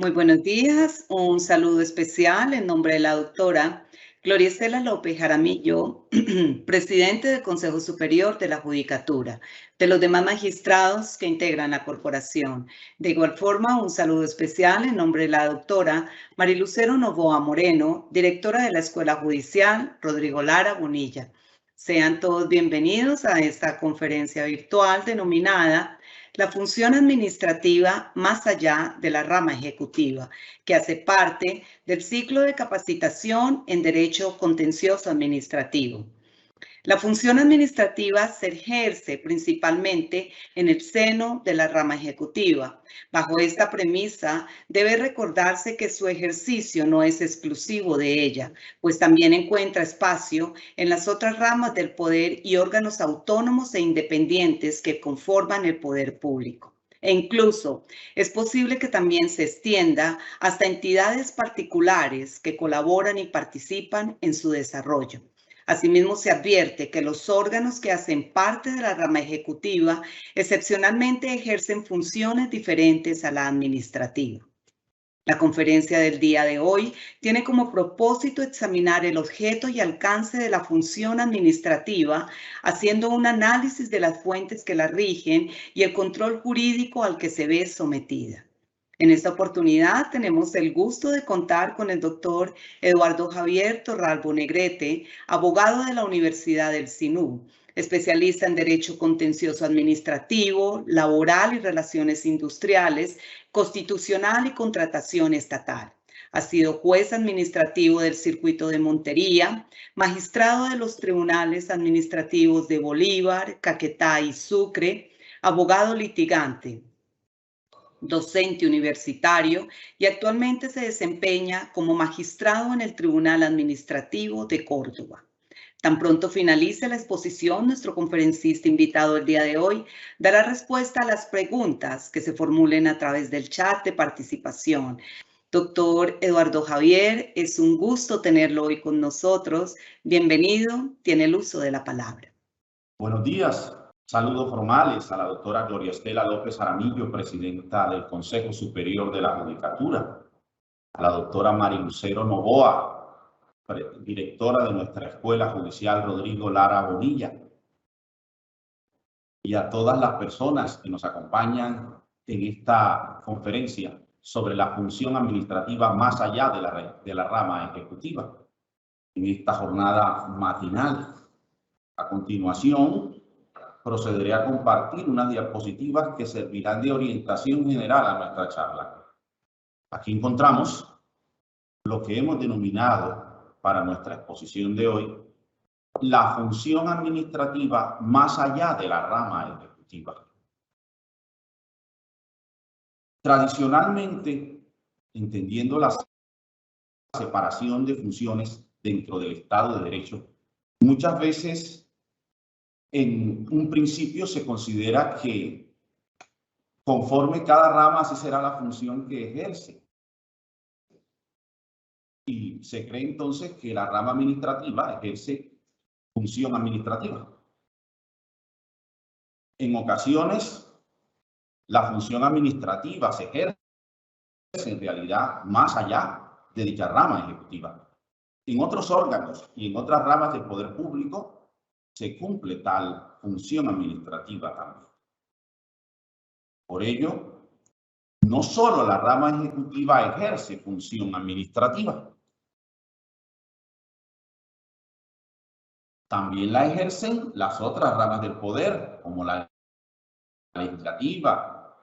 Muy buenos días, un saludo especial en nombre de la doctora Gloria Estela López Jaramillo, presidente del Consejo Superior de la Judicatura, de los demás magistrados que integran la corporación. De igual forma, un saludo especial en nombre de la doctora Marilucero Novoa Moreno, directora de la Escuela Judicial Rodrigo Lara Bonilla. Sean todos bienvenidos a esta conferencia virtual denominada la función administrativa más allá de la rama ejecutiva, que hace parte del ciclo de capacitación en Derecho Contencioso Administrativo. La función administrativa se ejerce principalmente en el seno de la rama ejecutiva. Bajo esta premisa, debe recordarse que su ejercicio no es exclusivo de ella, pues también encuentra espacio en las otras ramas del poder y órganos autónomos e independientes que conforman el poder público. E incluso es posible que también se extienda hasta entidades particulares que colaboran y participan en su desarrollo. Asimismo, se advierte que los órganos que hacen parte de la rama ejecutiva excepcionalmente ejercen funciones diferentes a la administrativa. La conferencia del día de hoy tiene como propósito examinar el objeto y alcance de la función administrativa, haciendo un análisis de las fuentes que la rigen y el control jurídico al que se ve sometida. En esta oportunidad tenemos el gusto de contar con el doctor Eduardo Javier Torralbo Negrete, abogado de la Universidad del SINU, especialista en Derecho Contencioso Administrativo, Laboral y Relaciones Industriales, Constitucional y Contratación Estatal. Ha sido juez administrativo del Circuito de Montería, magistrado de los Tribunales Administrativos de Bolívar, Caquetá y Sucre, abogado litigante, docente universitario y actualmente se desempeña como magistrado en el Tribunal Administrativo de Córdoba. Tan pronto finalice la exposición, nuestro conferencista invitado el día de hoy dará respuesta a las preguntas que se formulen a través del chat de participación. Doctor Eduardo Javier, es un gusto tenerlo hoy con nosotros. Bienvenido, tiene el uso de la palabra. Buenos días. Saludos formales a la doctora Gloria Estela López Jaramillo, presidenta del Consejo Superior de la Judicatura, a la doctora Marilucero Novoa, directora de nuestra Escuela Judicial Rodrigo Lara Bonilla, y a todas las personas que nos acompañan en esta conferencia sobre la función administrativa más allá de la rama ejecutiva, en esta jornada matinal. A continuación, procederé a compartir unas diapositivas que servirán de orientación general a nuestra charla. Aquí encontramos lo que hemos denominado para nuestra exposición de hoy la función administrativa más allá de la rama ejecutiva. Tradicionalmente, entendiendo la separación de funciones dentro del Estado de Derecho, muchas veces en un principio se considera que conforme cada rama así será la función que ejerce. Y se cree entonces que la rama administrativa ejerce función administrativa. En ocasiones, la función administrativa se ejerce en realidad más allá de dicha rama ejecutiva. En otros órganos y en otras ramas del poder público se cumple tal función administrativa también. Por ello, no solo la rama ejecutiva ejerce función administrativa, también la ejercen las otras ramas del poder, como la legislativa,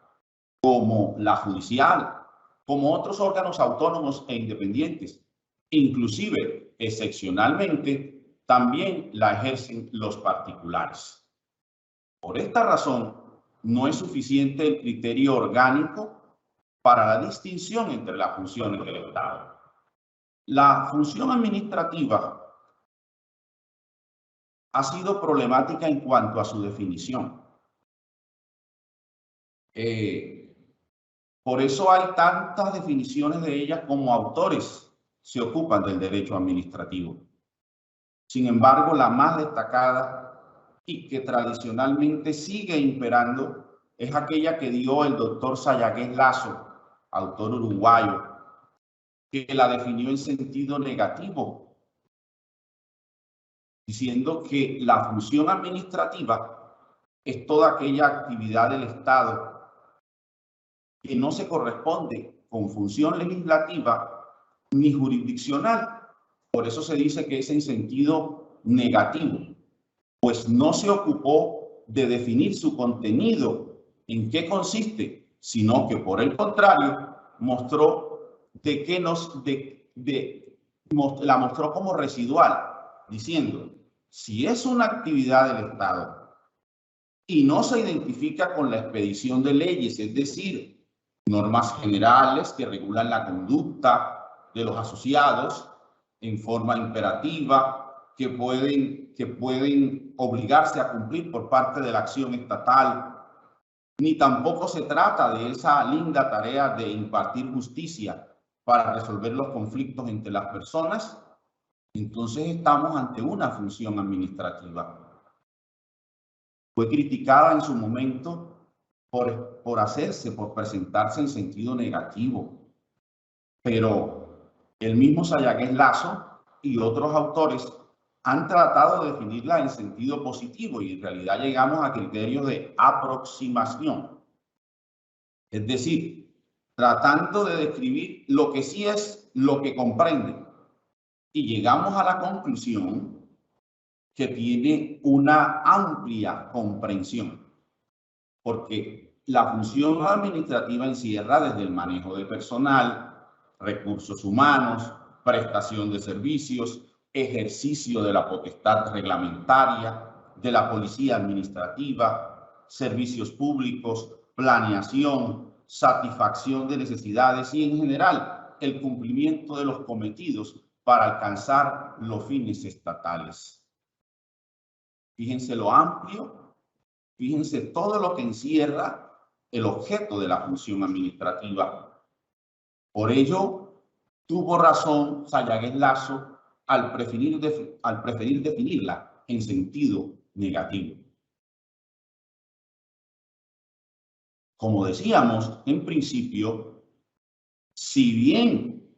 como la judicial, como otros órganos autónomos e independientes. Inclusive, excepcionalmente, también la ejercen los particulares. Por esta razón, no es suficiente el criterio orgánico para la distinción entre las funciones del Estado. La función administrativa ha sido problemática en cuanto a su definición. Por eso hay tantas definiciones de ella como autores se ocupan del derecho administrativo. Sin embargo, la más destacada y que tradicionalmente sigue imperando es aquella que dio el doctor Sayagués Lazo autor uruguayo, que la definió en sentido negativo, diciendo que la función administrativa es toda aquella actividad del Estado que no se corresponde con función legislativa ni jurisdiccional. Por eso se dice que es en sentido negativo, pues no se ocupó de definir su contenido, en qué consiste, sino que por el contrario mostró la mostró como residual, diciendo, si es una actividad del Estado y no se identifica con la expedición de leyes, es decir, normas generales que regulan la conducta de los asociados en forma imperativa, que pueden obligarse a cumplir por parte de la acción estatal, ni tampoco se trata de esa linda tarea de impartir justicia para resolver los conflictos entre las personas, entonces estamos ante una función administrativa. Fue criticada en su momento por presentarse en sentido negativo, pero el mismo Sayagues Lazo y otros autores han tratado de definirla en sentido positivo y en realidad llegamos a criterios de aproximación. Es decir, tratando de describir lo que sí es lo que comprende. Y llegamos a la conclusión que tiene una amplia comprensión, porque la función administrativa encierra desde el manejo de personal, recursos humanos, prestación de servicios, ejercicio de la potestad reglamentaria, de la policía administrativa, servicios públicos, planeación, satisfacción de necesidades y en general el cumplimiento de los cometidos para alcanzar los fines estatales. Fíjense lo amplio, fíjense todo lo que encierra el objeto de la función administrativa. Por ello, tuvo razón Sayagues Lazo al preferir definirla en sentido negativo. Como decíamos en principio, si bien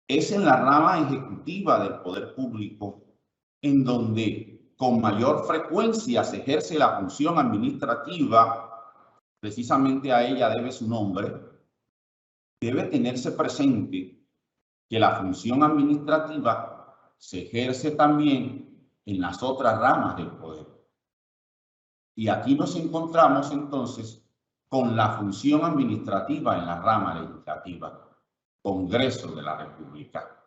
es en la rama ejecutiva del poder público en donde con mayor frecuencia se ejerce la función administrativa, precisamente a ella debe su nombre, debe tenerse presente que la función administrativa se ejerce también en las otras ramas del poder. Y aquí nos encontramos entonces con la función administrativa en la rama legislativa, Congreso de la República.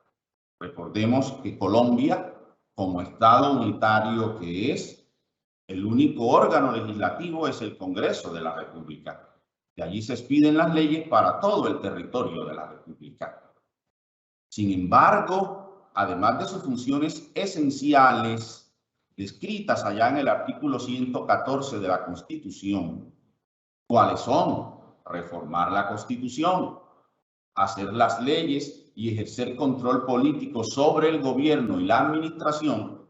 Recordemos que Colombia, como Estado unitario que es, el único órgano legislativo es el Congreso de la República. De allí se expiden las leyes para todo el territorio de la República. Sin embargo, además de sus funciones esenciales, descritas allá en el artículo 114 de la Constitución, ¿cuáles son? Reformar la Constitución, hacer las leyes y ejercer control político sobre el gobierno y la administración.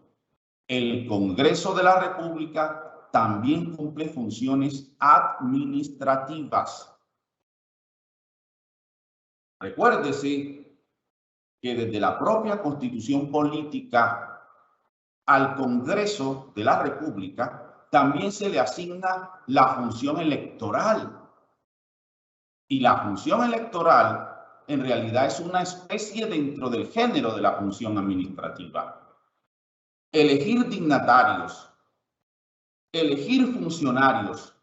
El Congreso de la República también cumple funciones administrativas. Recuérdese que desde la propia Constitución política al Congreso de la República también se le asigna la función electoral. Y la función electoral en realidad es una especie dentro del género de la función administrativa. Elegir dignatarios, elegir funcionarios,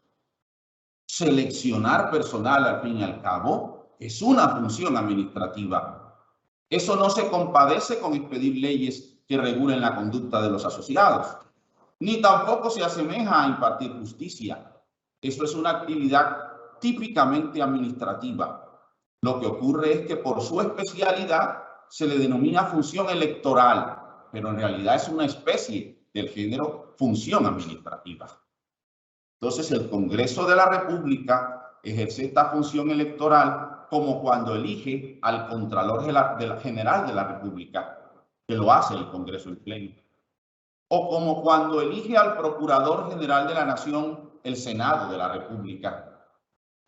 seleccionar personal al fin y al cabo, es una función administrativa. Eso no se compadece con expedir leyes que regulen la conducta de los asociados, ni tampoco se asemeja a impartir justicia. Eso es una actividad típicamente administrativa. Lo que ocurre es que por su especialidad se le denomina función electoral, pero en realidad es una especie del género función administrativa. Entonces el Congreso de la República ejerce esta función electoral como cuando elige al Contralor General de la República, que lo hace el Congreso en pleno, o como cuando elige al Procurador General de la Nación, el Senado de la República,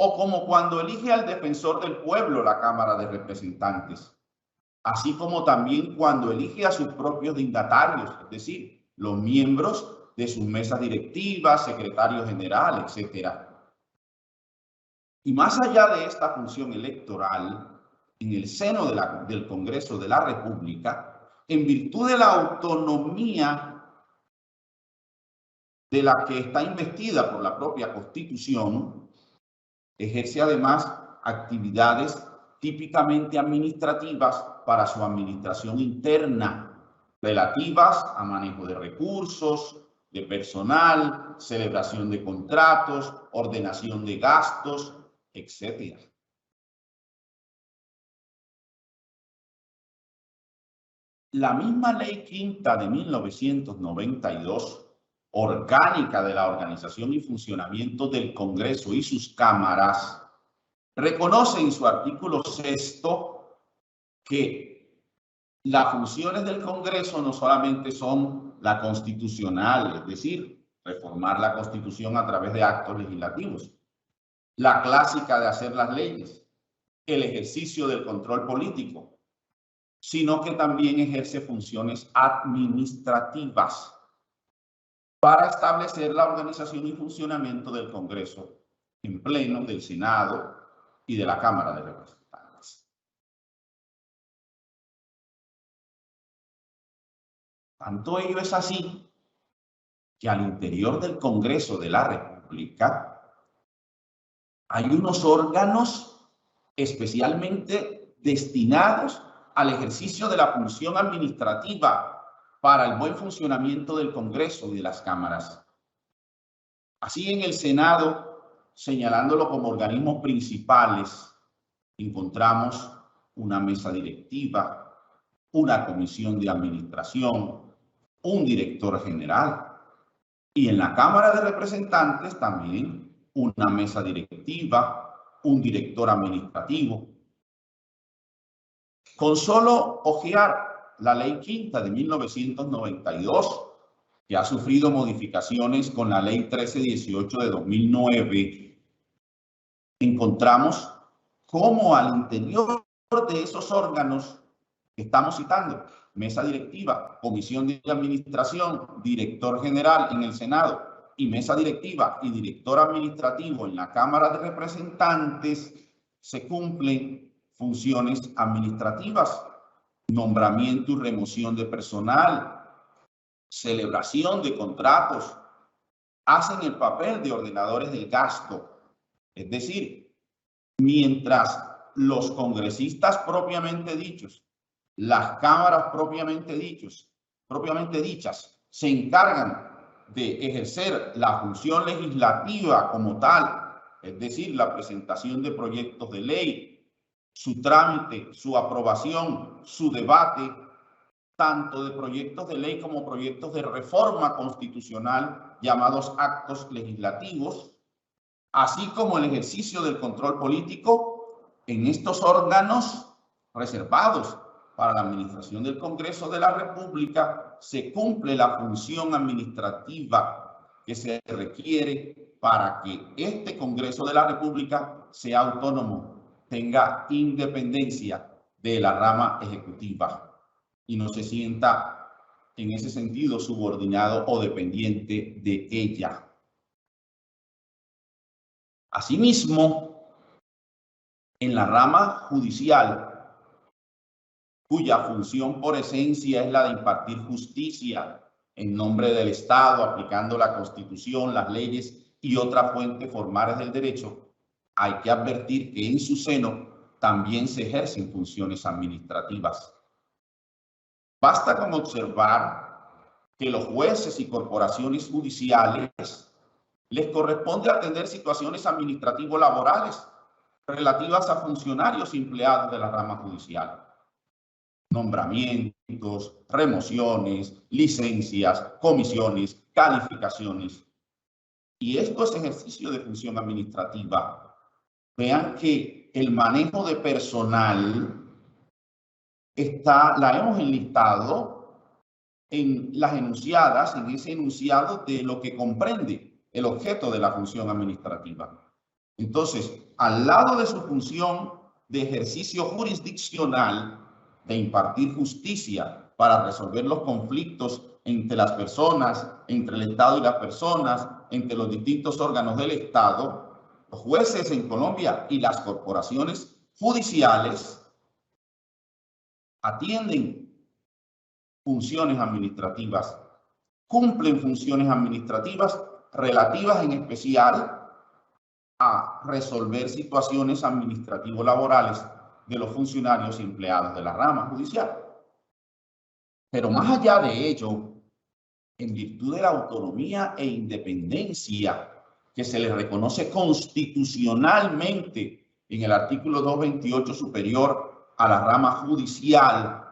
o como cuando elige al defensor del pueblo la Cámara de Representantes, así como también cuando elige a sus propios dignatarios, es decir, los miembros de sus mesas directivas, secretario general, etc. Y más allá de esta función electoral, en el seno del Congreso de la República, en virtud de la autonomía de la que está investida por la propia Constitución, ejerce además actividades típicamente administrativas para su administración interna, relativas a manejo de recursos, de personal, celebración de contratos, ordenación de gastos, etc. La misma Ley Quinta de 1992, orgánica de la organización y funcionamiento del Congreso y sus cámaras, reconoce en su artículo 6 que las funciones del Congreso no solamente son la constitucional, es decir, reformar la Constitución a través de actos legislativos, la clásica de hacer las leyes, el ejercicio del control político, sino que también ejerce funciones administrativas para establecer la organización y funcionamiento del Congreso en pleno, del Senado y de la Cámara de Representantes. Tanto ello es así que al interior del Congreso de la República hay unos órganos especialmente destinados al ejercicio de la función administrativa para el buen funcionamiento del Congreso y de las cámaras. Así, en el Senado, señalándolo como organismos principales, encontramos una mesa directiva, una comisión de administración, un director general. Y en la Cámara de Representantes también una mesa directiva, un director administrativo. Con solo hojear la Ley Quinta de 1992, que ha sufrido modificaciones con la Ley 1318 de 2009, encontramos cómo al interior de esos órganos que estamos citando, mesa directiva, comisión de administración, director general en el Senado y mesa directiva y director administrativo en la Cámara de Representantes, se cumplen funciones administrativas, nombramiento y remoción de personal, celebración de contratos, hacen el papel de ordenadores del gasto. Es decir, mientras los congresistas propiamente dichos, las cámaras propiamente dichas, se encargan de ejercer la función legislativa como tal, es decir, la presentación de proyectos de ley, su trámite, su aprobación, su debate, tanto de proyectos de ley como proyectos de reforma constitucional, llamados actos legislativos, así como el ejercicio del control político en estos órganos reservados para la administración del Congreso de la República, se cumple la función administrativa que se requiere para que este Congreso de la República sea autónomo, tenga independencia de la rama ejecutiva y no se sienta en ese sentido subordinado o dependiente de ella. Asimismo, en la rama judicial, cuya función por esencia es la de impartir justicia en nombre del Estado, aplicando la Constitución, las leyes y otras fuentes formales del derecho, hay que advertir que en su seno también se ejercen funciones administrativas. Basta con observar que los jueces y corporaciones judiciales les corresponde atender situaciones administrativo-laborales relativas a funcionarios empleados de la rama judicial. Nombramientos, remociones, licencias, comisiones, calificaciones. Y esto es ejercicio de función administrativa. Vean que el manejo de personal la hemos enlistado en las enunciadas, en ese enunciado de lo que comprende el objeto de la función administrativa. Entonces, al lado de su función de ejercicio jurisdiccional, de impartir justicia para resolver los conflictos entre las personas, entre el Estado y las personas, entre los distintos órganos del Estado, los jueces en Colombia y las corporaciones judiciales atienden funciones administrativas, cumplen funciones administrativas relativas en especial a resolver situaciones administrativo-laborales de los funcionarios y empleados de la rama judicial. Pero más allá de ello, en virtud de la autonomía e independencia que se les reconoce constitucionalmente en el artículo 228 superior a la rama judicial,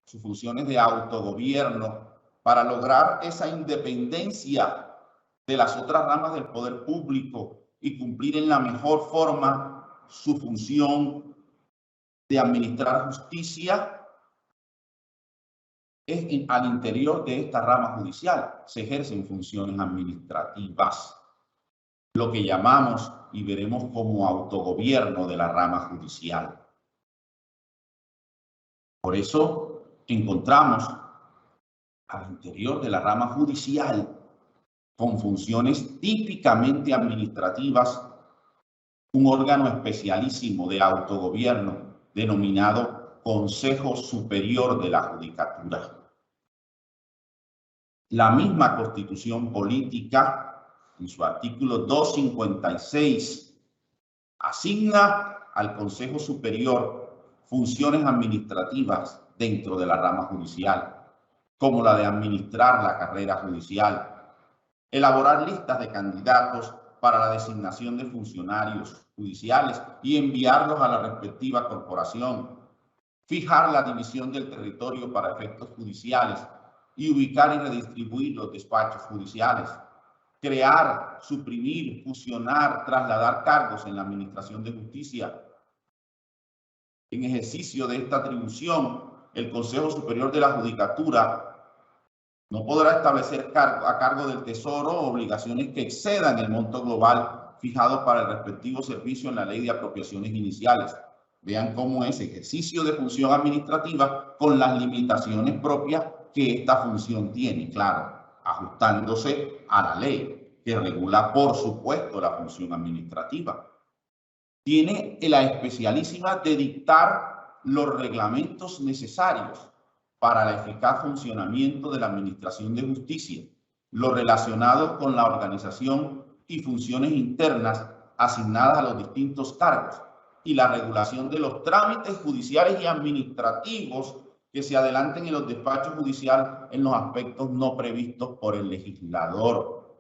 sus funciones de autogobierno, para lograr esa independencia de las otras ramas del poder público y cumplir en la mejor forma su función de administrar justicia, al interior de esta rama judicial se ejercen funciones administrativas, lo que llamamos y veremos como autogobierno de la rama judicial. Por eso encontramos al interior de la rama judicial con funciones típicamente administrativas un órgano especialísimo de autogobierno denominado Consejo Superior de la Judicatura. La misma Constitución Política, en su artículo 256, asigna al Consejo Superior funciones administrativas dentro de la rama judicial, como la de administrar la carrera judicial, elaborar listas de candidatos para la designación de funcionarios judiciales y enviarlos a la respectiva corporación, fijar la división del territorio para efectos judiciales y ubicar y redistribuir los despachos judiciales, crear, suprimir, fusionar, trasladar cargos en la administración de justicia. En ejercicio de esta atribución, el Consejo Superior de la Judicatura no podrá establecer a cargo del Tesoro obligaciones que excedan el monto global fijado para el respectivo servicio en la Ley de Apropiaciones Iniciales. Vean cómo es ejercicio de función administrativa con las limitaciones propias que esta función tiene, claro, ajustándose a la ley que regula, por supuesto, la función administrativa. Tiene la especialísima de dictar los reglamentos necesarios para el eficaz funcionamiento de la Administración de Justicia, lo relacionado con la organización y funciones internas asignadas a los distintos cargos y la regulación de los trámites judiciales y administrativos que se adelanten en los despachos judiciales en los aspectos no previstos por el legislador.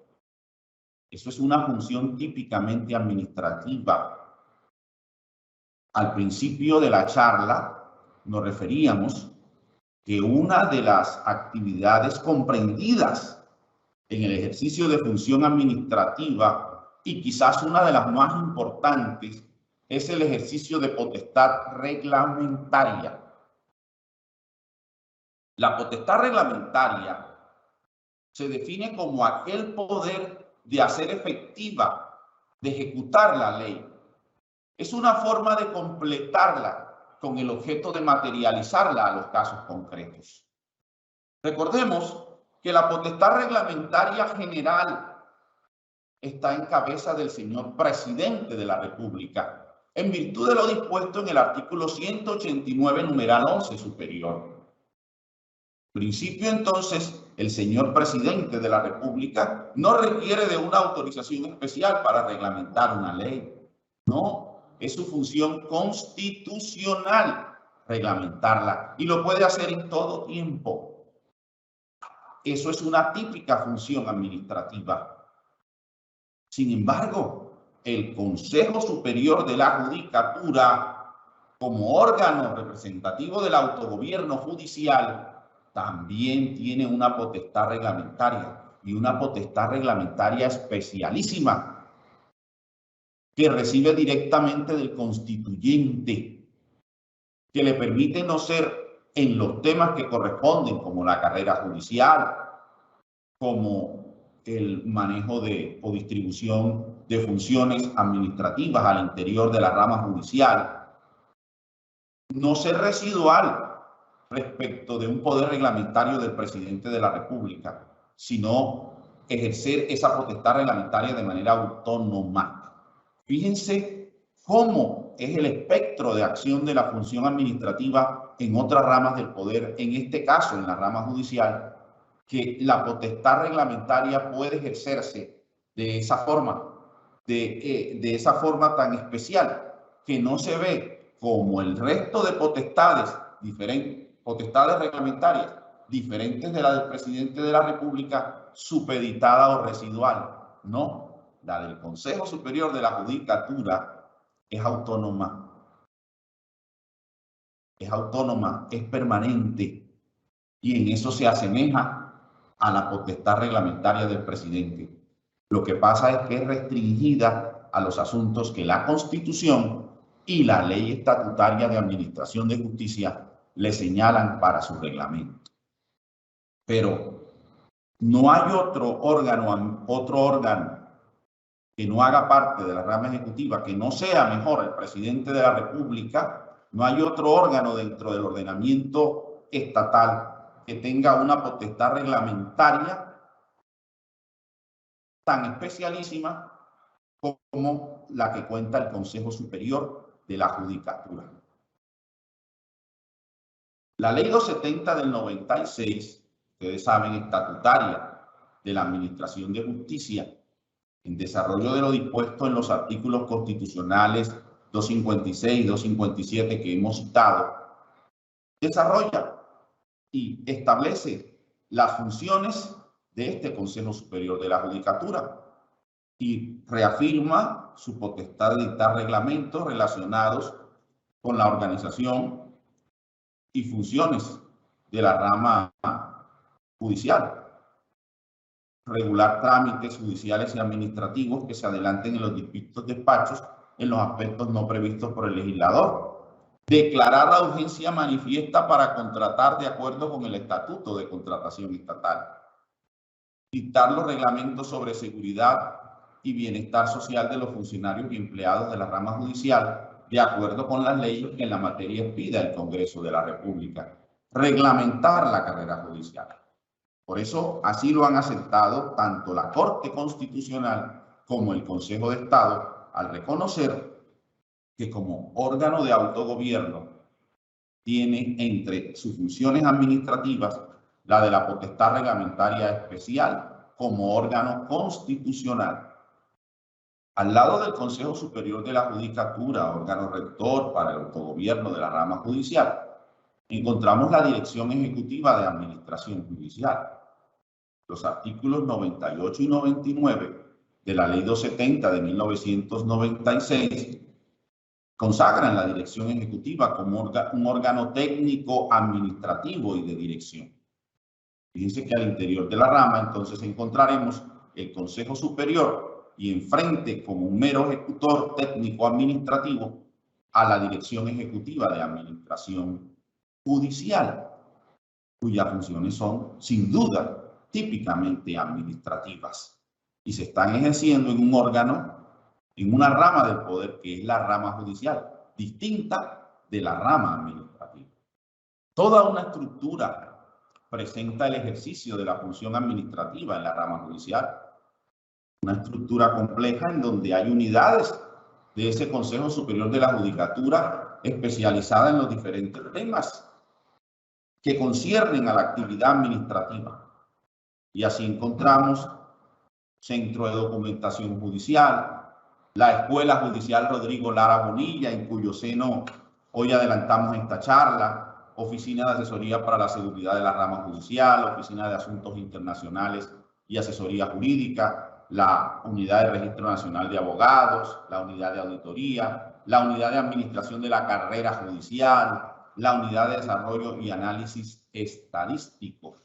Eso es una función típicamente administrativa. Al principio de la charla nos referíamos que una de las actividades comprendidas en el ejercicio de función administrativa y quizás una de las más importantes es el ejercicio de potestad reglamentaria. La potestad reglamentaria se define como aquel poder de hacer efectiva, de ejecutar la ley. Es una forma de completarla con el objeto de materializarla a los casos concretos. Recordemos que la potestad reglamentaria general está en cabeza del señor presidente de la República, en virtud de lo dispuesto en el artículo 189, numeral 11 superior. En principio, entonces, el señor presidente de la República no requiere de una autorización especial para reglamentar una ley. No. Es su función constitucional reglamentarla y lo puede hacer en todo tiempo. Eso es una típica función administrativa. Sin embargo, el Consejo Superior de la Judicatura, como órgano representativo del autogobierno judicial, también tiene una potestad reglamentaria y una potestad reglamentaria especialísima, que recibe directamente del constituyente, que le permite no ser en los temas que corresponden, como la carrera judicial, como el manejo o distribución de funciones administrativas al interior de la rama judicial, no ser residual respecto de un poder reglamentario del presidente de la República, sino ejercer esa potestad reglamentaria de manera autónoma. Fíjense cómo es el espectro de acción de la función administrativa en otras ramas del poder, en este caso en la rama judicial, que la potestad reglamentaria puede ejercerse de esa forma, de esa forma tan especial, que no se ve como el resto de potestades reglamentarias diferentes de la del presidente de la República, supeditada o residual. No, la del Consejo Superior de la Judicatura es autónoma, es permanente, y en eso se asemeja a la potestad reglamentaria del presidente. Lo que pasa es que es restringida a los asuntos que la Constitución y la Ley Estatutaria de Administración de Justicia le señalan para su reglamento. Pero no hay otro órgano que no haga parte de la rama ejecutiva, que no sea mejor el presidente de la República. No hay otro órgano dentro del ordenamiento estatal que tenga una potestad reglamentaria tan especialísima como la que cuenta el Consejo Superior de la Judicatura. La Ley 270 del 96, ustedes saben, estatutaria de la Administración de Justicia, en desarrollo de lo dispuesto en los artículos constitucionales 256 y 257 que hemos citado, desarrolla y establece las funciones de este Consejo Superior de la Judicatura y reafirma su potestad de dictar reglamentos relacionados con la organización y funciones de la rama judicial, regular trámites judiciales y administrativos que se adelanten en los distintos despachos en los aspectos no previstos por el legislador, declarar la urgencia manifiesta para contratar de acuerdo con el Estatuto de Contratación Estatal, dictar los reglamentos sobre seguridad y bienestar social de los funcionarios y empleados de la rama judicial, de acuerdo con las leyes que en la materia pida el Congreso de la República, reglamentar la carrera judicial. Por eso, así lo han aceptado tanto la Corte Constitucional como el Consejo de Estado, al reconocer que como órgano de autogobierno tiene entre sus funciones administrativas la de la potestad reglamentaria especial como órgano constitucional. Al lado del Consejo Superior de la Judicatura, órgano rector para el autogobierno de la rama judicial, encontramos la Dirección Ejecutiva de Administración Judicial. Los artículos 98 y 99 de la Ley 270 de 1996 consagran la Dirección Ejecutiva como un órgano técnico, administrativo y de dirección. Fíjense que al interior de la rama entonces encontraremos el Consejo Superior y enfrente como un mero ejecutor técnico administrativo a la Dirección Ejecutiva de Administración Judicial, cuyas funciones son sin duda típicamente administrativas y se están ejerciendo en un órgano, en una rama del poder que es la rama judicial, distinta de la rama administrativa. Toda una estructura presenta el ejercicio de la función administrativa en la rama judicial. Una estructura compleja en donde hay unidades de ese Consejo Superior de la Judicatura especializada en los diferentes temas que conciernen a la actividad administrativa. Y así encontramos Centro de Documentación Judicial, la Escuela Judicial Rodrigo Lara Bonilla, en cuyo seno hoy adelantamos esta charla, Oficina de Asesoría para la Seguridad de la Rama Judicial, Oficina de Asuntos Internacionales y Asesoría Jurídica, la Unidad de Registro Nacional de Abogados, la Unidad de Auditoría, la Unidad de Administración de la Carrera Judicial, la Unidad de Desarrollo y Análisis Estadístico.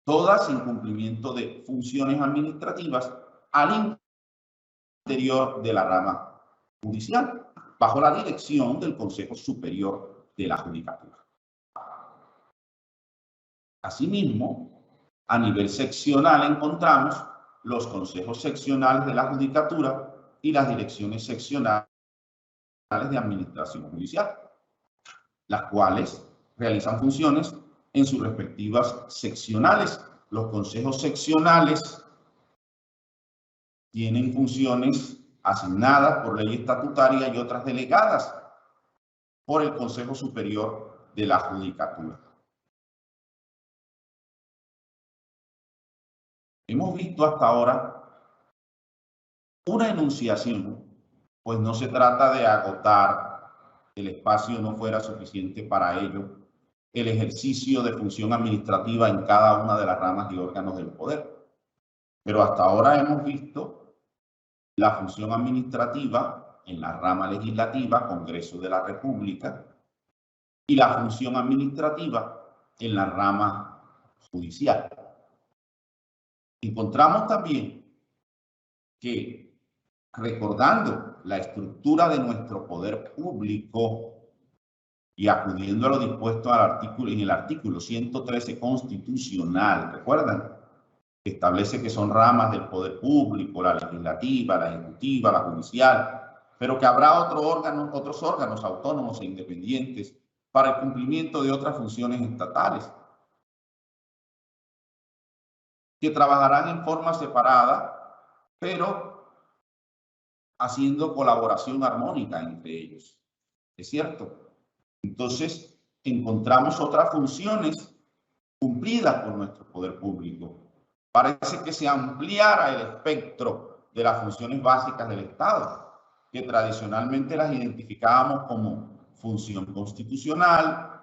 Todas sin cumplimiento de funciones administrativas al interior de la rama judicial, bajo la dirección del Consejo Superior de la Judicatura. Asimismo, a nivel seccional encontramos los consejos seccionales de la judicatura y las direcciones seccionales de administración judicial, las cuales realizan funciones en sus respectivas seccionales. Los consejos seccionales tienen funciones asignadas por ley estatutaria y otras delegadas por el Consejo Superior de la Judicatura. Hemos visto hasta ahora una enunciación, pues no se trata de agotar, el espacio no fuera suficiente para ello, el ejercicio de función administrativa en cada una de las ramas y órganos del poder. Pero hasta ahora hemos visto la función administrativa en la rama legislativa, Congreso de la República, y la función administrativa en la rama judicial. Encontramos también que, recordando la estructura de nuestro poder público y acudiendo a lo dispuesto en el artículo 113 constitucional, ¿recuerdan? Que establece que son ramas del poder público, la legislativa, la ejecutiva, la judicial, pero que habrá otros órganos autónomos e independientes para el cumplimiento de otras funciones estatales, que trabajarán en forma separada, pero haciendo colaboración armónica entre ellos. ¿Es cierto? Entonces, encontramos otras funciones cumplidas por nuestro poder público. Parece que se ampliara el espectro de las funciones básicas del Estado, que tradicionalmente las identificábamos como función constitucional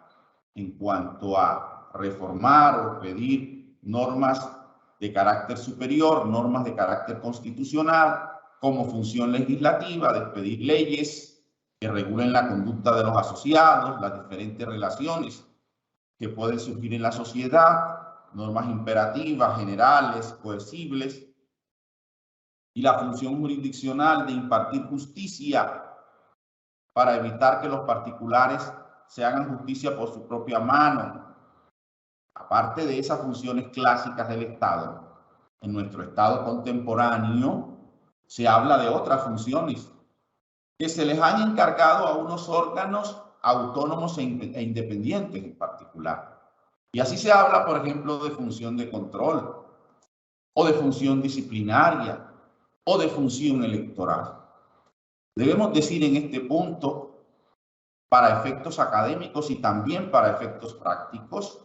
en cuanto a reformar o pedir normas de carácter superior, normas de carácter constitucional, como función legislativa de expedir leyes que regulen la conducta de los asociados, las diferentes relaciones que pueden surgir en la sociedad, normas imperativas, generales, coercibles, y la función jurisdiccional de impartir justicia para evitar que los particulares se hagan justicia por su propia mano. Aparte de esas funciones clásicas del Estado, en nuestro Estado contemporáneo se habla de otras funciones que se les han encargado a unos órganos autónomos e independientes en particular. Y así se habla, por ejemplo, de función de control, o de función disciplinaria, o de función electoral. Debemos decir en este punto, para efectos académicos y también para efectos prácticos,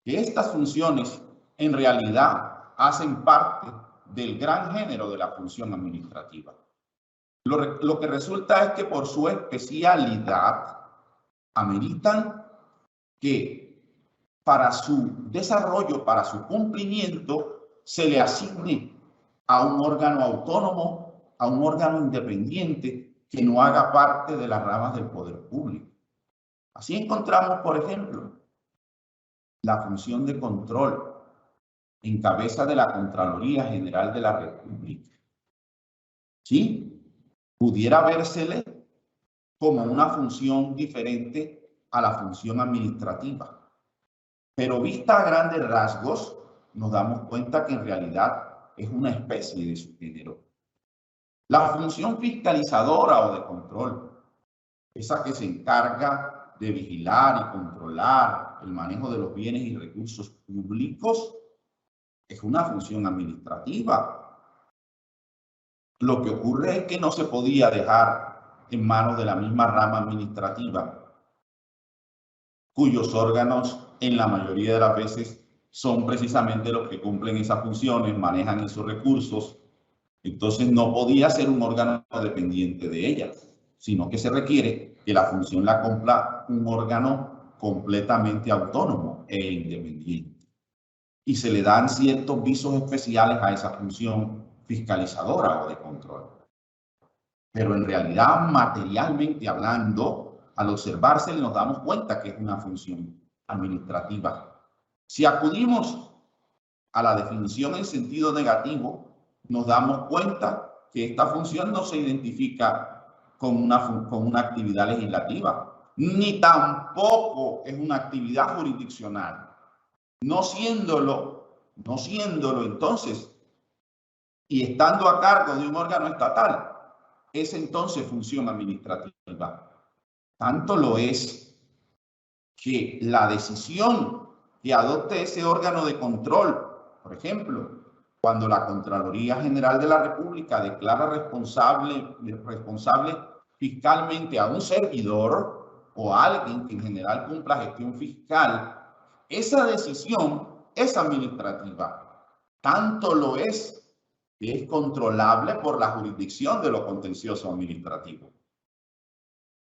que estas funciones en realidad hacen parte del gran género de la función administrativa. Lo que resulta es que por su especialidad ameritan que para su desarrollo, para su cumplimiento, se le asigne a un órgano autónomo, a un órgano independiente que no haga parte de las ramas del poder público. Así encontramos, por ejemplo, la función de control en cabeza de la Contraloría General de la República. ¿Sí? Pudiera vérsele como una función diferente a la función administrativa. Pero vista a grandes rasgos, nos damos cuenta que en realidad es una especie de subgénero. La función fiscalizadora o de control, esa que se encarga de vigilar y controlar el manejo de los bienes y recursos públicos, es una función administrativa. Lo que ocurre es que no se podía dejar en manos de la misma rama administrativa, cuyos órganos en la mayoría de las veces son precisamente los que cumplen esas funciones, manejan esos recursos. Entonces no podía ser un órgano dependiente de ellas, sino que se requiere que la función la cumpla un órgano completamente autónomo e independiente. Y se le dan ciertos visos especiales a esa función fiscalizadora o de control. Pero en realidad, materialmente hablando, al observarse nos damos cuenta que es una función administrativa. Si acudimos a la definición en sentido negativo, nos damos cuenta que esta función no se identifica con una actividad legislativa, ni tampoco es una actividad jurisdiccional. No siéndolo entonces, y estando a cargo de un órgano estatal, es entonces función administrativa. Tanto lo es que la decisión que adopte ese órgano de control, por ejemplo, cuando la Contraloría General de la República declara responsable fiscalmente a un servidor o a alguien que en general cumpla gestión fiscal, esa decisión es administrativa. Tanto lo es que es controlable por la jurisdicción de lo contencioso administrativo.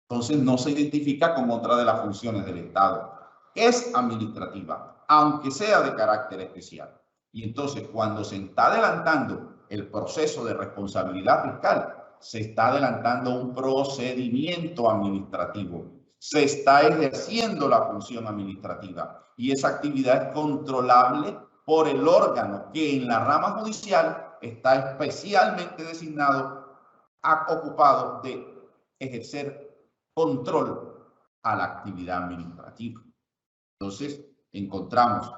Entonces no se identifica como otra de las funciones del Estado. Es administrativa, aunque sea de carácter especial. Y entonces cuando se está adelantando el proceso de responsabilidad fiscal, se está adelantando un procedimiento administrativo. Se está ejerciendo la función administrativa y esa actividad es controlable por el órgano que en la rama judicial está especialmente designado, ocupado de ejercer control a la actividad administrativa. Entonces, encontramos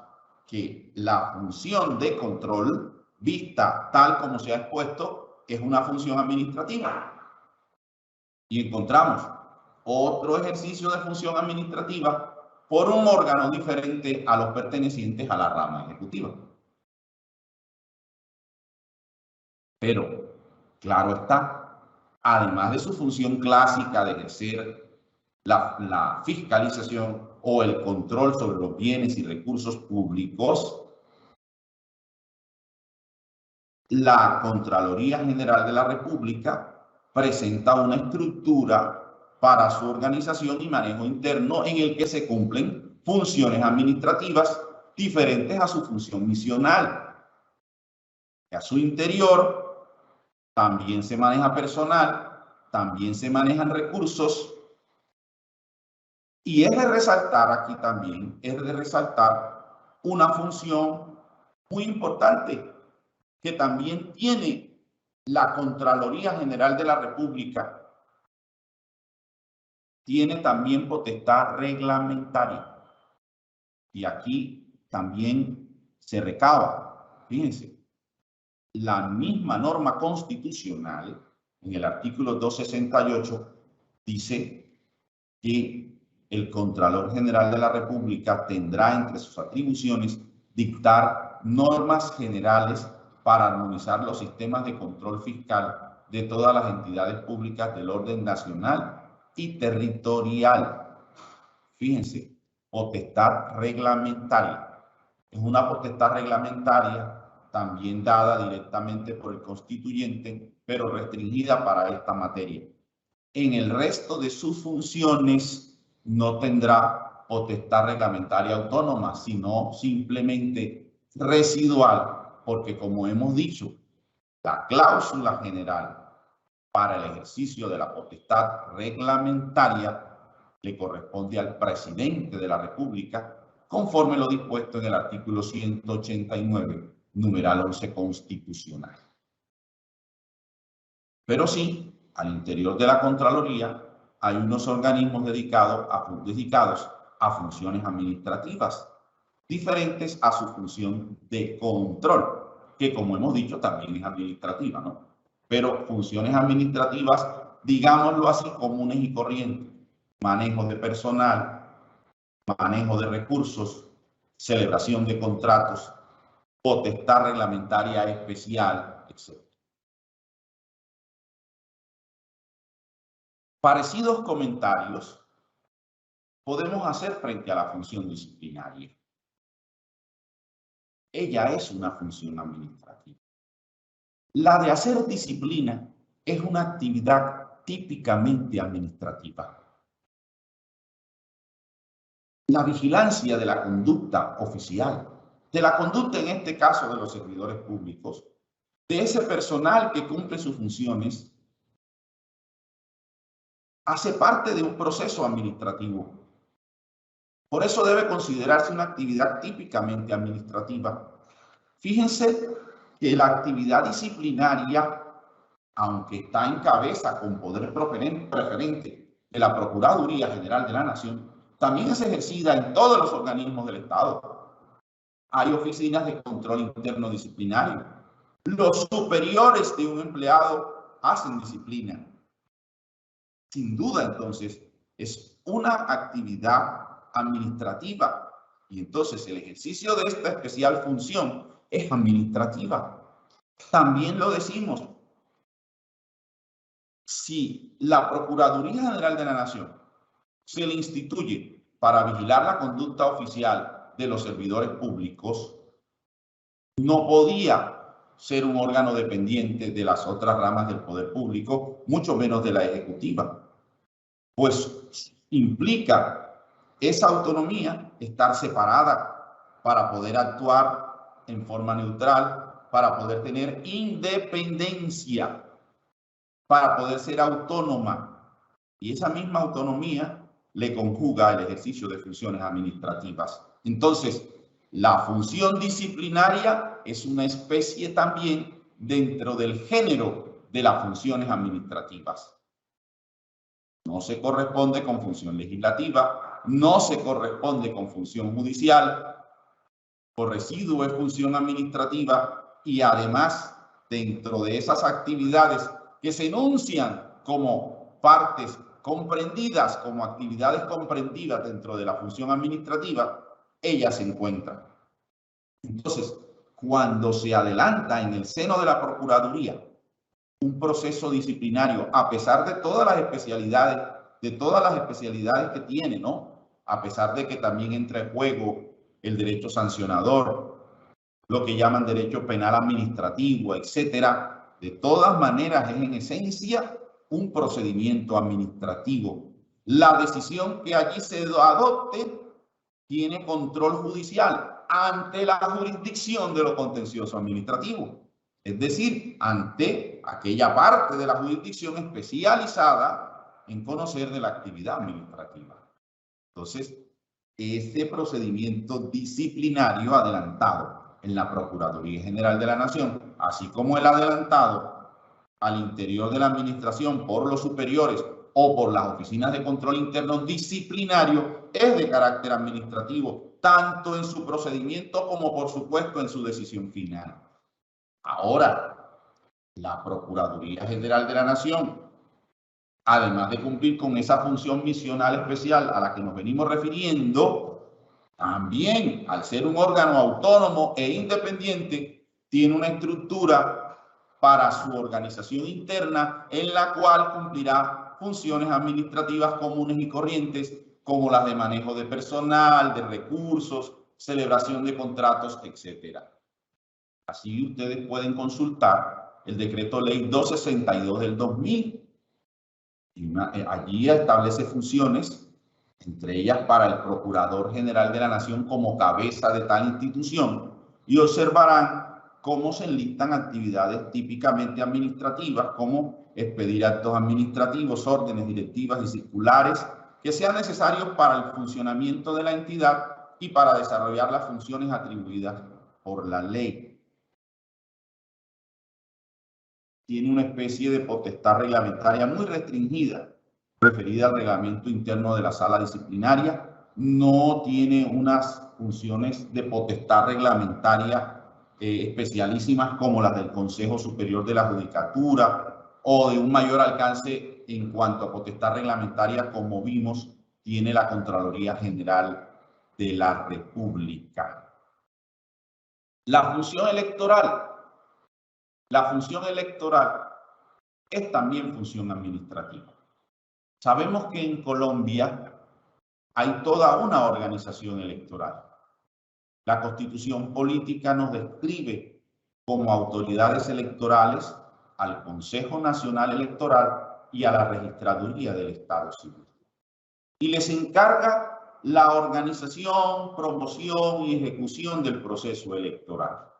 que la función de control, vista tal como se ha expuesto, es una función administrativa. Y encontramos otro ejercicio de función administrativa por un órgano diferente a los pertenecientes a la rama ejecutiva. Pero, claro está, además de su función clásica de ejercer la fiscalización o el control sobre los bienes y recursos públicos, la Contraloría General de la República presenta una estructura para su organización y manejo interno en el que se cumplen funciones administrativas diferentes a su función misional. A su interior también se maneja personal, también se manejan recursos. Y es de resaltar aquí también, es de resaltar una función muy importante que también tiene la Contraloría General de la República. Tiene también potestad reglamentaria. Y aquí también se recaba, fíjense, la misma norma constitucional, en el artículo 268, dice que el Contralor General de la República tendrá entre sus atribuciones dictar normas generales para armonizar los sistemas de control fiscal de todas las entidades públicas del orden nacional y territorial. Fíjense, potestad reglamentaria. Es una potestad reglamentaria también dada directamente por el constituyente, pero restringida para esta materia. En el resto de sus funciones no tendrá potestad reglamentaria autónoma, sino simplemente residual, porque como hemos dicho, la cláusula general para el ejercicio de la potestad reglamentaria le corresponde al presidente de la República, conforme lo dispuesto en el artículo 189, numeral 11 constitucional. Pero sí, al interior de la Contraloría hay unos organismos dedicados a funciones administrativas, diferentes a su función de control, que como hemos dicho también es administrativa, ¿no? Pero funciones administrativas, digámoslo así, comunes y corrientes: manejo de personal, manejo de recursos, celebración de contratos, potestad reglamentaria especial, etc. Parecidos comentarios podemos hacer frente a la función disciplinaria. Ella es una función administrativa. La de hacer disciplina es una actividad típicamente administrativa. La vigilancia de la conducta oficial, de la conducta en este caso de los servidores públicos, de ese personal que cumple sus funciones, hace parte de un proceso administrativo. Por eso debe considerarse una actividad típicamente administrativa. Fíjense que la actividad disciplinaria, aunque está en cabeza con poder preferente de la Procuraduría General de la Nación, también es ejercida en todos los organismos del Estado. Hay oficinas de control interno disciplinario, Los superiores de un empleado hacen disciplina. Sin duda, entonces, es una actividad administrativa. Y entonces el ejercicio de esta especial función es administrativa. También lo decimos. Si la Procuraduría General de la Nación se le instituye para vigilar la conducta oficial de los servidores públicos, no podía ser un órgano dependiente de las otras ramas del poder público, mucho menos de la ejecutiva, pues implica esa autonomía estar separada para poder actuar en forma neutral, para poder tener independencia, para poder ser autónoma. Y esa misma autonomía le conjuga el ejercicio de funciones administrativas. Entonces, la función disciplinaria es una especie también dentro del género de las funciones administrativas. No se corresponde con función legislativa, no se corresponde con función judicial, por residuo es función administrativa y además dentro de esas actividades que se enuncian como partes comprendidas, como actividades comprendidas dentro de la función administrativa, ella se encuentra. Entonces, cuando se adelanta en el seno de la Procuraduría un proceso disciplinario, a pesar de todas las especialidades, que tiene, ¿no? A pesar de que también entra en juego el derecho sancionador, lo que llaman derecho penal administrativo, etcétera. De todas maneras, es en esencia un procedimiento administrativo. La decisión que allí se adopte tiene control judicial ante la jurisdicción de lo contencioso administrativo. Es decir, ante aquella parte de la jurisdicción especializada en conocer de la actividad administrativa. Entonces, este procedimiento disciplinario adelantado en la Procuraduría General de la Nación, así como el adelantado al interior de la administración por los superiores o por las oficinas de control interno disciplinario, es de carácter administrativo, tanto en su procedimiento como, por supuesto, en su decisión final. Ahora, la Procuraduría General de la Nación, además de cumplir con esa función misional especial a la que nos venimos refiriendo, también, al ser un órgano autónomo e independiente, tiene una estructura para su organización interna en la cual cumplirá funciones administrativas comunes y corrientes como las de manejo de personal, de recursos, celebración de contratos, etcétera. Así ustedes pueden consultar el decreto ley 262 del 2000. Allí establece funciones, entre ellas para el Procurador General de la Nación como cabeza de tal institución, y observarán cómo se enlistan actividades típicamente administrativas, como expedir actos administrativos, órdenes, directivas y circulares que sean necesarios para el funcionamiento de la entidad y para desarrollar las funciones atribuidas por la ley. Tiene una especie de potestad reglamentaria muy restringida, referida al reglamento interno de la sala disciplinaria. No tiene unas funciones de potestad reglamentaria especialísimas como las del Consejo Superior de la Judicatura o de un mayor alcance en cuanto a potestad reglamentaria, como vimos, tiene la Contraloría General de la República. La función electoral. La función electoral es también función administrativa. Sabemos que en Colombia hay toda una organización electoral. La Constitución Política nos describe como autoridades electorales al Consejo Nacional Electoral y a la Registraduría del Estado Civil. Y les encarga la organización, promoción y ejecución del proceso electoral.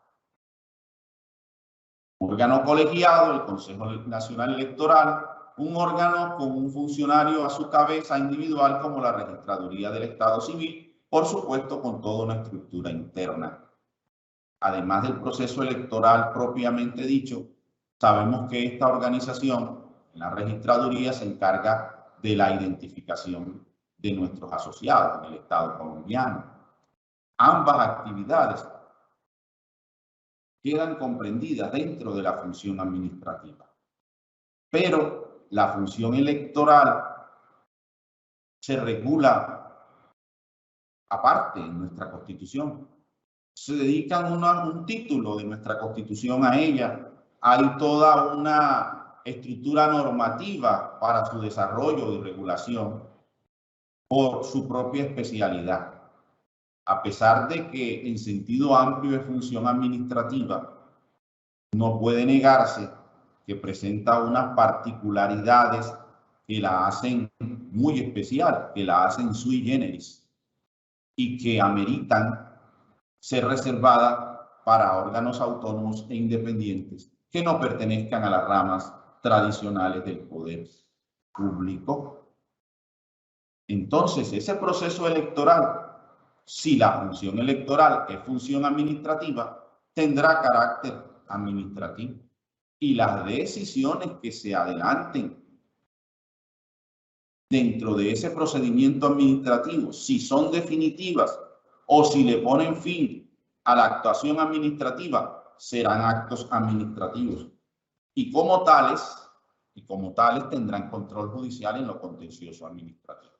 Un órgano colegiado, el Consejo Nacional Electoral, un órgano con un funcionario a su cabeza individual como la Registraduría del Estado Civil, por supuesto con toda una estructura interna. Además del proceso electoral propiamente dicho, sabemos que esta organización, la Registraduría, se encarga de la identificación de nuestros asociados en el Estado colombiano. Ambas actividades quedan comprendidas dentro de la función administrativa. Pero la función electoral se regula aparte en nuestra Constitución. Se dedican un título de nuestra Constitución a ella. Hay toda una estructura normativa para su desarrollo y regulación por su propia especialidad. A pesar de que en sentido amplio es función administrativa, no puede negarse que presenta unas particularidades que la hacen muy especial, que la hacen sui generis y que ameritan ser reservada para órganos autónomos e independientes que no pertenezcan a las ramas tradicionales del poder público. Entonces, ese proceso electoral, si la función electoral es función administrativa, tendrá carácter administrativo. Y las decisiones que se adelanten dentro de ese procedimiento administrativo, si son definitivas o si le ponen fin a la actuación administrativa, serán actos administrativos. Y como tales tendrán control judicial en lo contencioso administrativo.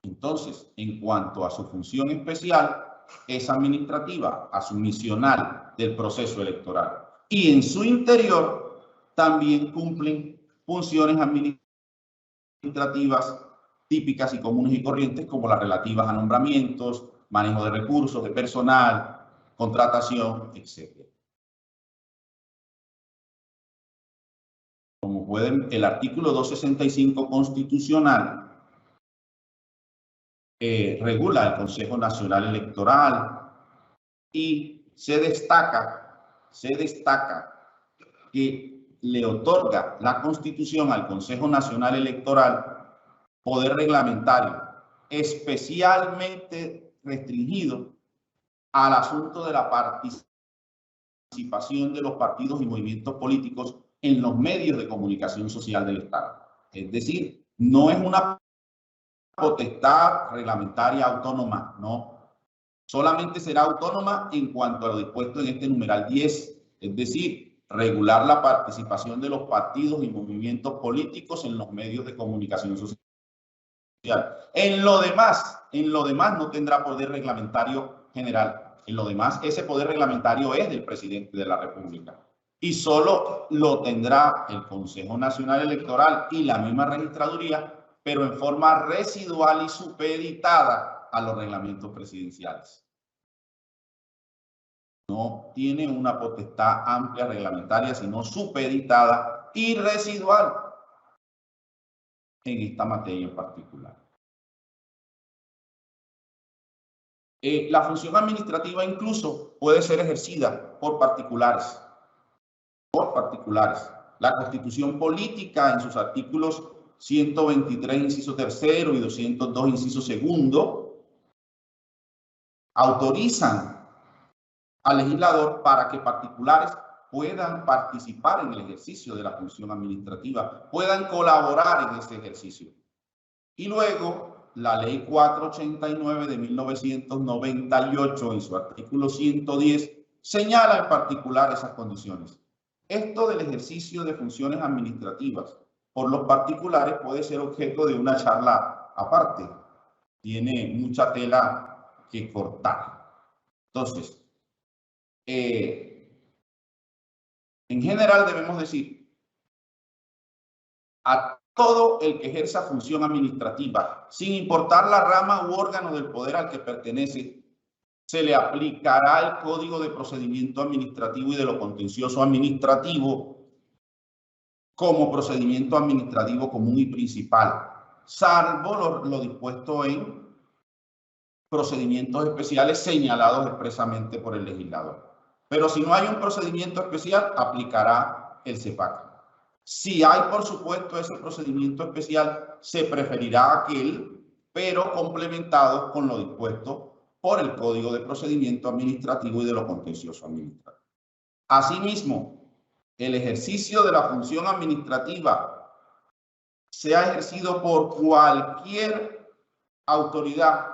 Entonces, en cuanto a su función especial, es administrativa, asumisional del proceso electoral. Y en su interior también cumplen funciones administrativas típicas y comunes y corrientes como las relativas a nombramientos, manejo de recursos, de personal, contratación, etc. Como pueden, el artículo 265 constitucional regula el Consejo Nacional Electoral y se destaca que le otorga la Constitución al Consejo Nacional Electoral poder reglamentario especialmente restringido al asunto de la participación de los partidos y movimientos políticos en los medios de comunicación social del Estado. Es decir, no es una potestad reglamentaria autónoma, no. Solamente será autónoma en cuanto a lo dispuesto en este numeral 10, es decir, regular la participación de los partidos y movimientos políticos en los medios de comunicación social. En lo demás no tendrá poder reglamentario general. En lo demás, ese poder reglamentario es del presidente de la República. Y solo lo tendrá el Consejo Nacional Electoral y la misma registraduría, pero en forma residual y supeditada a los reglamentos presidenciales. No tiene una potestad amplia reglamentaria, sino supeditada y residual en esta materia en particular. La función administrativa incluso puede ser ejercida por particulares. La Constitución Política en sus artículos 123, inciso tercero y 202, inciso segundo, autorizan al legislador para que particulares puedan participar en el ejercicio de la función administrativa, puedan colaborar en ese ejercicio. Y luego, la Ley 489 de 1998, en su artículo 110, señala en particular esas condiciones. Esto del ejercicio de funciones administrativas por los particulares puede ser objeto de una charla aparte. Tiene mucha tela que cortar. Entonces, en general debemos decir, a todo el que ejerza función administrativa, sin importar la rama u órgano del poder al que pertenece, se le aplicará el Código de Procedimiento Administrativo y de lo Contencioso Administrativo como procedimiento administrativo común y principal, salvo lo dispuesto en procedimientos especiales señalados expresamente por el legislador. Pero si no hay un procedimiento especial, aplicará el CEPAC. Si hay, por supuesto, ese procedimiento especial, se preferirá aquel, pero complementado con lo dispuesto por el Código de Procedimiento Administrativo y de lo Contencioso Administrativo. Asimismo, el ejercicio de la función administrativa sea ejercido por cualquier autoridad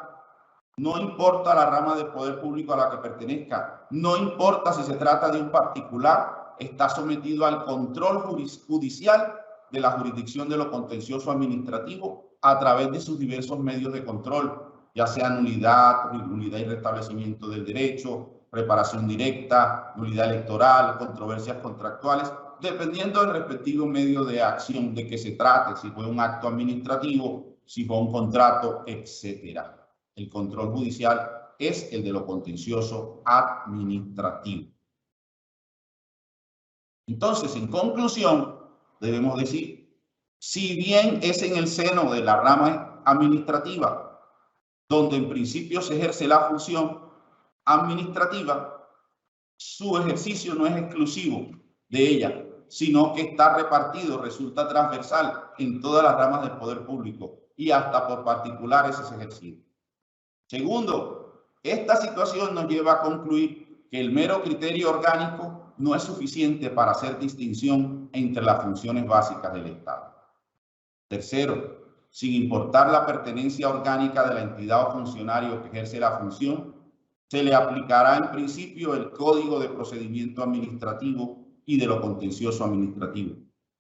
No importa la rama del poder público a la que pertenezca, no importa si se trata de un particular, está sometido al control judicial de la jurisdicción de lo contencioso administrativo a través de sus diversos medios de control, ya sea nulidad y restablecimiento del derecho, reparación directa, nulidad electoral, controversias contractuales, dependiendo del respectivo medio de acción de que se trate, si fue un acto administrativo, si fue un contrato, etcétera. El control judicial es el de lo contencioso administrativo. Entonces, en conclusión, debemos decir, si bien es en el seno de la rama administrativa, donde en principio se ejerce la función administrativa, su ejercicio no es exclusivo de ella, sino que está repartido, resulta transversal en todas las ramas del poder público y hasta por particulares es ejercido. Segundo, esta situación nos lleva a concluir que el mero criterio orgánico no es suficiente para hacer distinción entre las funciones básicas del Estado. Tercero, sin importar la pertenencia orgánica de la entidad o funcionario que ejerce la función, se le aplicará en principio el Código de Procedimiento Administrativo y de lo Contencioso Administrativo,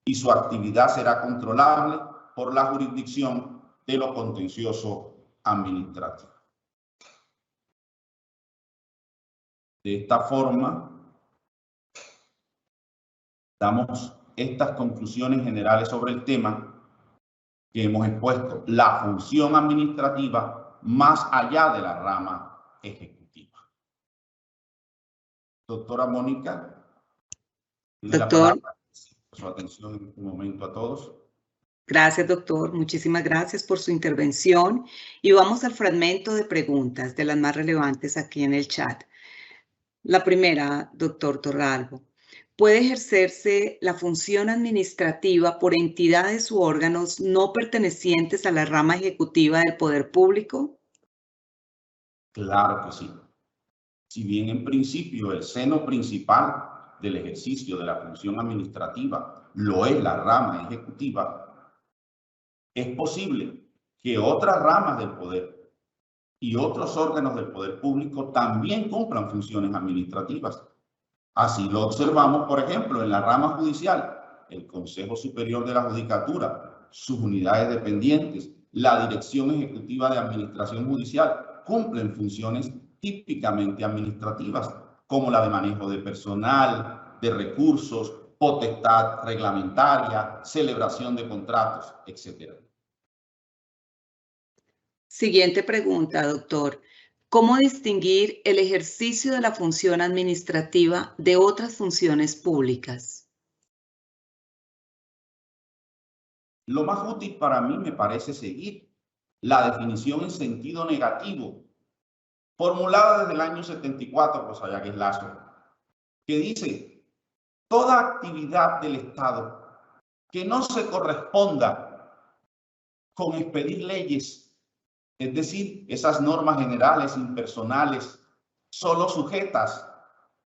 y su actividad será controlable por la jurisdicción de lo contencioso administrativo. De esta forma, damos estas conclusiones generales sobre el tema que hemos expuesto, la función administrativa más allá de la rama ejecutiva. Doctora Mónica, tiene la palabra. Su atención en este momento a todos. Gracias, doctor. Muchísimas gracias por su intervención. Y vamos al fragmento de preguntas, de las más relevantes aquí en el chat. La primera, doctor Torralbo. ¿Puede ejercerse la función administrativa por entidades u órganos no pertenecientes a la rama ejecutiva del poder público? Claro que sí. Si bien en principio el seno principal del ejercicio de la función administrativa lo es la rama ejecutiva, es posible que otras ramas del poder y otros órganos del poder público también cumplan funciones administrativas. Así lo observamos, por ejemplo, en la rama judicial, el Consejo Superior de la Judicatura, sus unidades dependientes, la Dirección Ejecutiva de Administración Judicial, cumplen funciones típicamente administrativas, como la de manejo de personal, de recursos, potestad reglamentaria, celebración de contratos, etc. Siguiente pregunta, doctor. ¿Cómo distinguir el ejercicio de la función administrativa de otras funciones públicas? Lo más útil para mí me parece seguir la definición en sentido negativo, formulada desde el año 74 por Sayagüez Lazo, que dice: toda actividad del Estado que no se corresponda con expedir leyes, es decir, esas normas generales impersonales, solo sujetas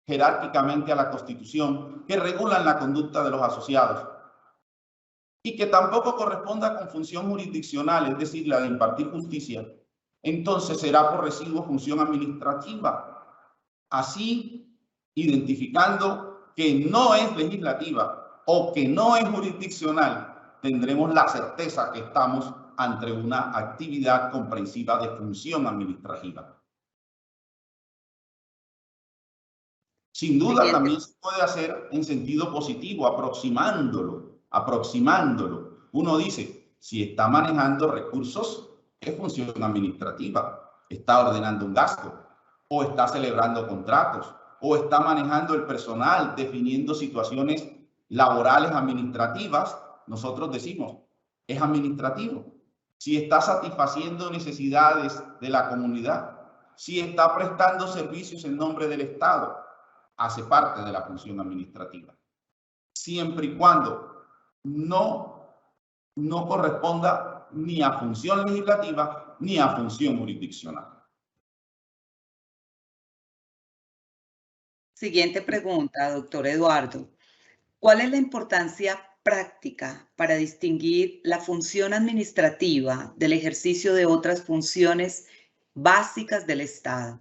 jerárquicamente a la Constitución, que regulan la conducta de los asociados, y que tampoco corresponda con función jurisdiccional, es decir, la de impartir justicia, entonces será por residuo función administrativa. Así, identificando que no es legislativa o que no es jurisdiccional, tendremos la certeza que estamos ante una actividad comprensiva de función administrativa. Sin duda, también se puede hacer en sentido positivo, aproximándolo. Uno dice, si está manejando recursos, es función administrativa. Está ordenando un gasto, o está celebrando contratos, o está manejando el personal, definiendo situaciones laborales administrativas. Nosotros decimos, es administrativo. Si está satisfaciendo necesidades de la comunidad, si está prestando servicios en nombre del Estado, hace parte de la función administrativa, siempre y cuando no corresponda ni a función legislativa ni a función jurisdiccional. Siguiente pregunta, doctor Eduardo. ¿Cuál es la importancia práctica para distinguir la función administrativa del ejercicio de otras funciones básicas del Estado.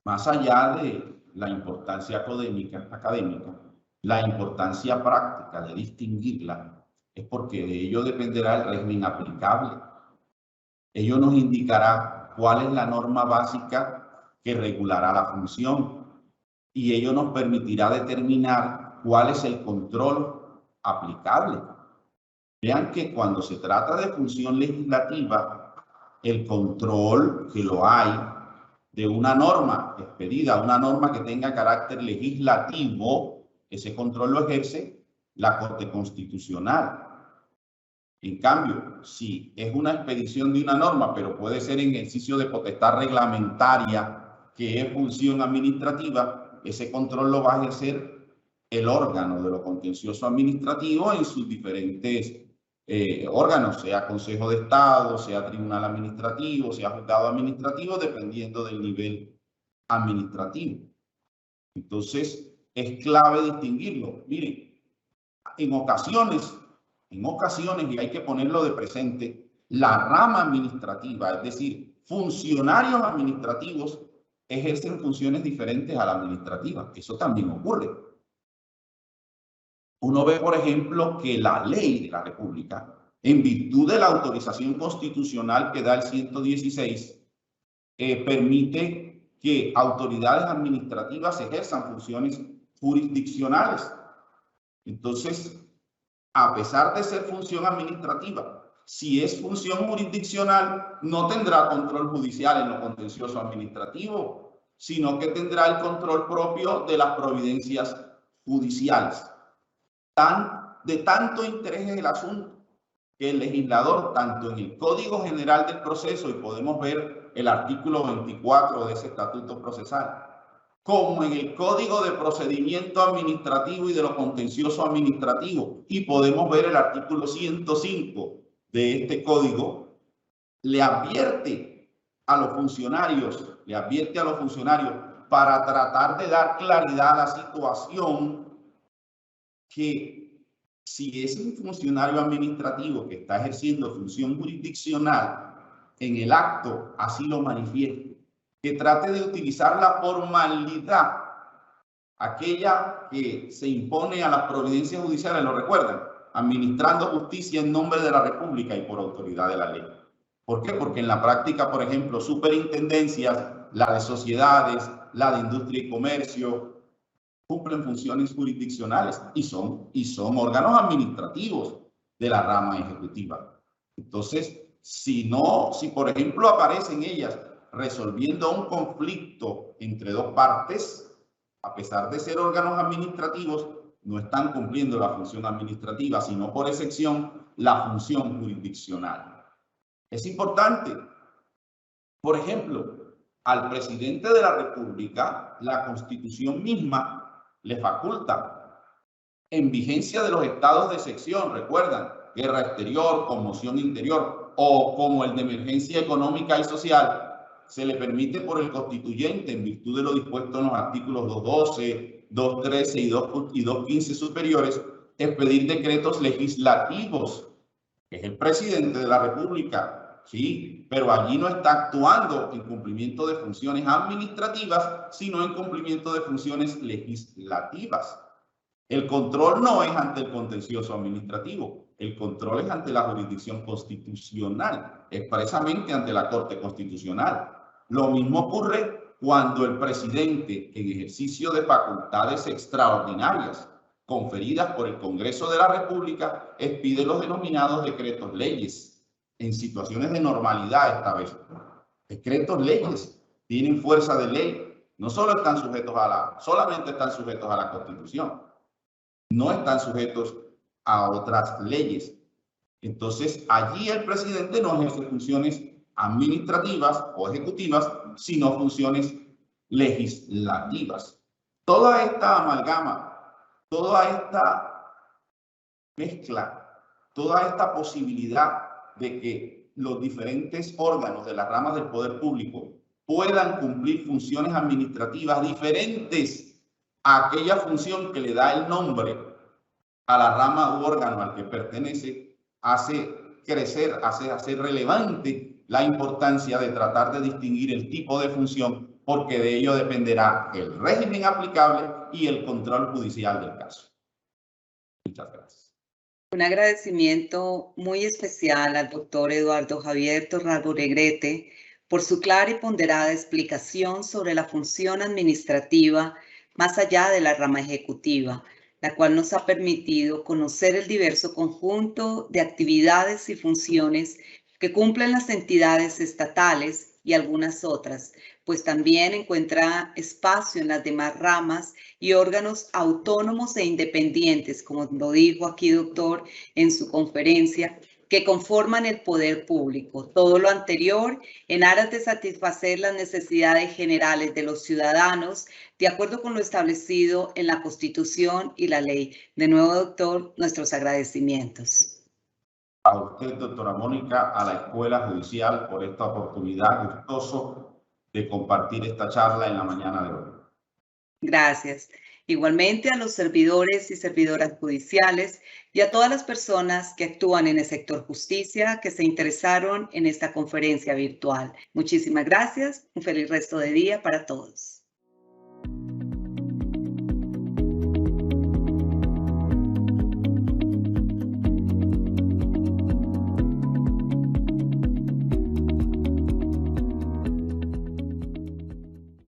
Más allá de la importancia académica, la importancia práctica de distinguirla es porque de ello dependerá el régimen aplicable. Ello nos indicará cuál es la norma básica que regulará la función y ello nos permitirá determinar cuál es el control aplicable. Vean que cuando se trata de función legislativa, el control que lo hay de una norma expedida, una norma que tenga carácter legislativo, ese control lo ejerce la Corte Constitucional. En cambio, si es una expedición de una norma, pero puede ser en ejercicio de potestad reglamentaria, que es función administrativa, ese control lo va a ejercer el órgano de lo contencioso administrativo en sus diferentes órganos, sea Consejo de Estado, sea Tribunal Administrativo, sea Juzgado Administrativo, dependiendo del nivel administrativo. Entonces, es clave distinguirlo. Miren, en ocasiones, y hay que ponerlo de presente, la rama administrativa, es decir, funcionarios administrativos, ejercen funciones diferentes a la administrativa. Eso también ocurre. Uno ve, por ejemplo, que la ley de la República, en virtud de la autorización constitucional que da el 116, permite que autoridades administrativas ejerzan funciones jurisdiccionales. Entonces, a pesar de ser función administrativa, si es función jurisdiccional, no tendrá control judicial en lo contencioso administrativo, sino que tendrá el control propio de las providencias judiciales. De tanto interés es el asunto que el legislador, tanto en el Código General del Proceso, y podemos ver el artículo 24 de ese estatuto procesal, como en el Código de Procedimiento Administrativo y de lo Contencioso Administrativo, y podemos ver el artículo 105 de este código, le advierte a los funcionarios, para tratar de dar claridad a la situación, que si es un funcionario administrativo que está ejerciendo función jurisdiccional, en el acto así lo manifieste, que trate de utilizar la formalidad, aquella que se impone a las providencias judiciales, ¿lo recuerdan? Administrando justicia en nombre de la República y por autoridad de la ley. ¿Por qué? Porque en la práctica, por ejemplo, superintendencias, la de sociedades, la de industria y comercio, cumplen funciones jurisdiccionales y son órganos administrativos de la rama ejecutiva. Entonces, si por ejemplo aparecen ellas resolviendo un conflicto entre dos partes, a pesar de ser órganos administrativos, no están cumpliendo la función administrativa, sino por excepción la función jurisdiccional. Es importante, por ejemplo, al presidente de la República, la Constitución misma le faculta, en vigencia de los estados de excepción, recuerdan, guerra exterior, conmoción interior o como el de emergencia económica y social, se le permite por el constituyente, en virtud de lo dispuesto en los artículos 212, 213 y 215 superiores, expedir decretos legislativos. Es el presidente de la República, sí, pero allí no está actuando en cumplimiento de funciones administrativas, sino en cumplimiento de funciones legislativas. El control no es ante el contencioso administrativo, el control es ante la jurisdicción constitucional, expresamente ante la Corte Constitucional. Lo mismo ocurre cuando el presidente, en ejercicio de facultades extraordinarias conferidas por el Congreso de la República, expide los denominados decretos leyes, en situaciones de normalidad esta vez. Decretos leyes tienen fuerza de ley, no solo están sujetos solamente están sujetos a la Constitución, no están sujetos a otras leyes. Entonces, allí el presidente no ejerce funciones administrativas o ejecutivas, sino funciones legislativas. Toda esta amalgama, toda esta mezcla, toda esta posibilidad de que los diferentes órganos de las ramas del poder público puedan cumplir funciones administrativas diferentes a aquella función que le da el nombre a la rama u órgano al que pertenece, hace crecer, hace relevante la importancia de tratar de distinguir el tipo de función, porque de ello dependerá el régimen aplicable y el control judicial del caso. Muchas gracias. Un agradecimiento muy especial al doctor Eduardo Javier Torralbo Negrete por su clara y ponderada explicación sobre la función administrativa más allá de la rama ejecutiva, la cual nos ha permitido conocer el diverso conjunto de actividades y funciones que cumplen las entidades estatales y algunas otras, pues también encuentra espacio en las demás ramas y órganos autónomos e independientes, como lo dijo aquí, doctor, en su conferencia, que conforman el poder público. Todo lo anterior en aras de satisfacer las necesidades generales de los ciudadanos, de acuerdo con lo establecido en la Constitución y la ley. De nuevo, doctor, nuestros agradecimientos. A usted, doctora Mónica, a la Escuela Judicial por esta oportunidad gustoso de compartir esta charla en la mañana de hoy. Gracias. Igualmente a los servidores y servidoras judiciales y a todas las personas que actúan en el sector justicia que se interesaron en esta conferencia virtual. Muchísimas gracias. Un feliz resto de día para todos.